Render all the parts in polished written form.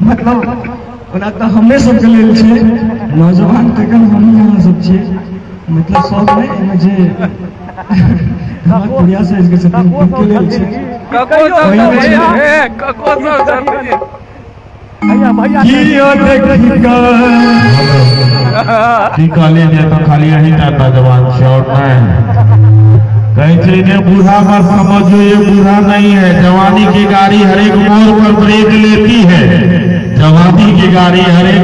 मतलब ओना तो हमें सब के लेल छे नौजवान तकन हम यहाँ सब छे मतलब सब में एमे जे हमर बढ़िया से इसके सब के लेल छे कियो देखिका की कहले ने तो खाली यही टाटा जवान शॉट में कहते ने बूढ़ा मत समझो, ये बूढ़ा नहीं है। जवानी की गाड़ी हर एक मोड़ पर ब्रेक लेती है, जवानी की गाड़ी हर एक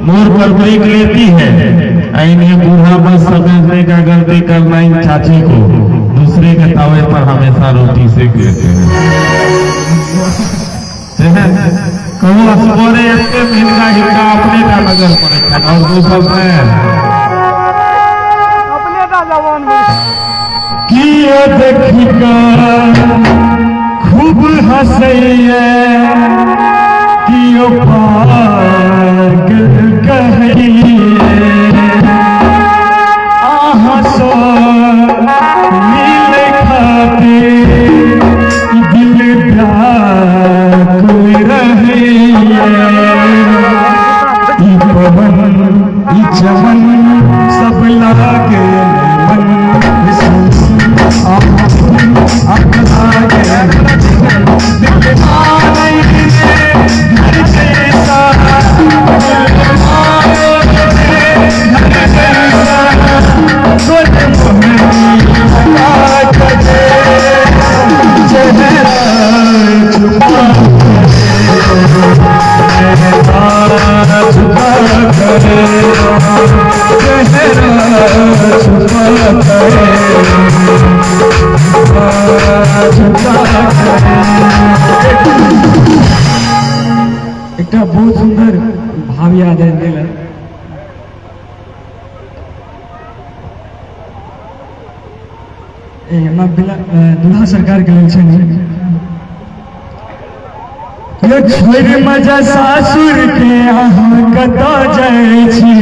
मोड़ पर ब्रेक लेती है। इन्हें बूढ़ा मत समझने का गलती करना इन चाची को दूसरे के तवे पर हमेशा रोटी सेक लेते हैं। कहो असबोरे इतने महंगा हिंगा अपने का नजर पड़े और दूसरा अपने का जवान कियो देखिका खूब हंसैया कियो पागल कहैया आहा सो मिले खातिर दिल व्याकुल रहैया ई पवन ई चमन सब लागे मन एक बहुत सुंदर भाव याद है दिल दूल्हा सरकार के लेल छोड़ मजा सासुर के अहाँ कत जाय छी,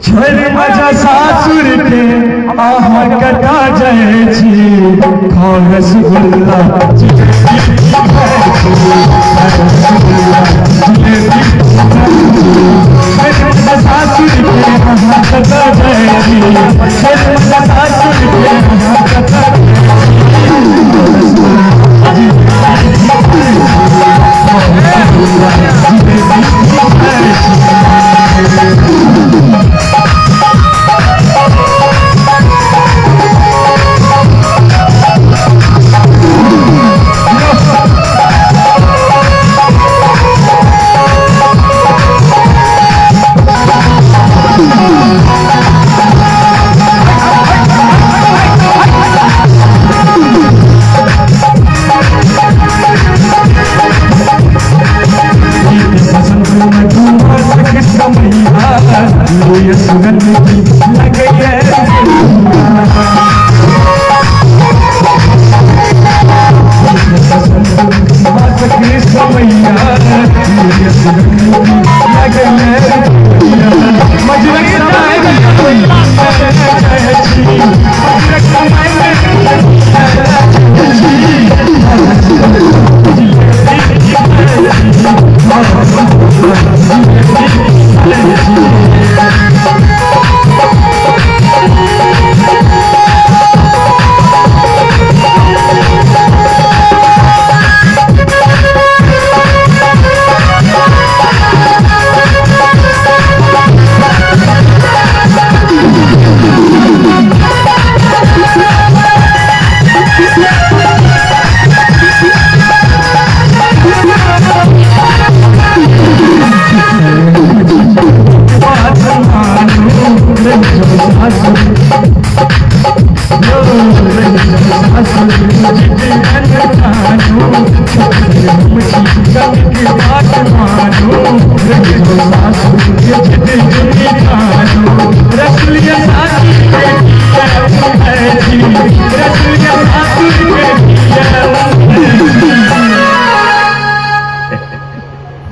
छोड़ मजा सासुर के अहाँ कत जाय छी, खाओ रसगुल्ला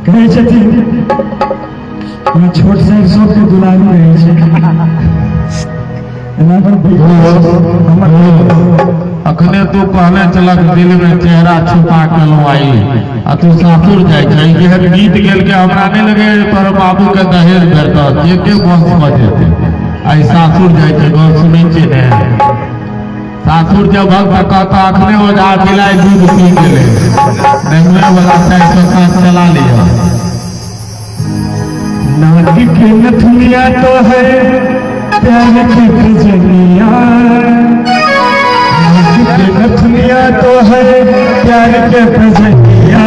कहै छथिन छोट साइड सबके दुलारू रहै छै अखने तू कहने चलक दिल में चेहरा छुपा के लुआई आ तू सासुर जाय छै जेहन गीत गेल के हमरा नहीं लगे तोहर बाबू के दहेज भेटत के वंश बजेते आई सासुर जाय छै गौर सुनै छै ने सासुर जब भक्त कहता अखने ओझा मिलाई दूध पी गेले नेमुए वाला चाय के चला लिया नाक के नथुनिया तो है प्यार की खजनिया, नाक के नथुनिया तो है प्यार के खजनिया।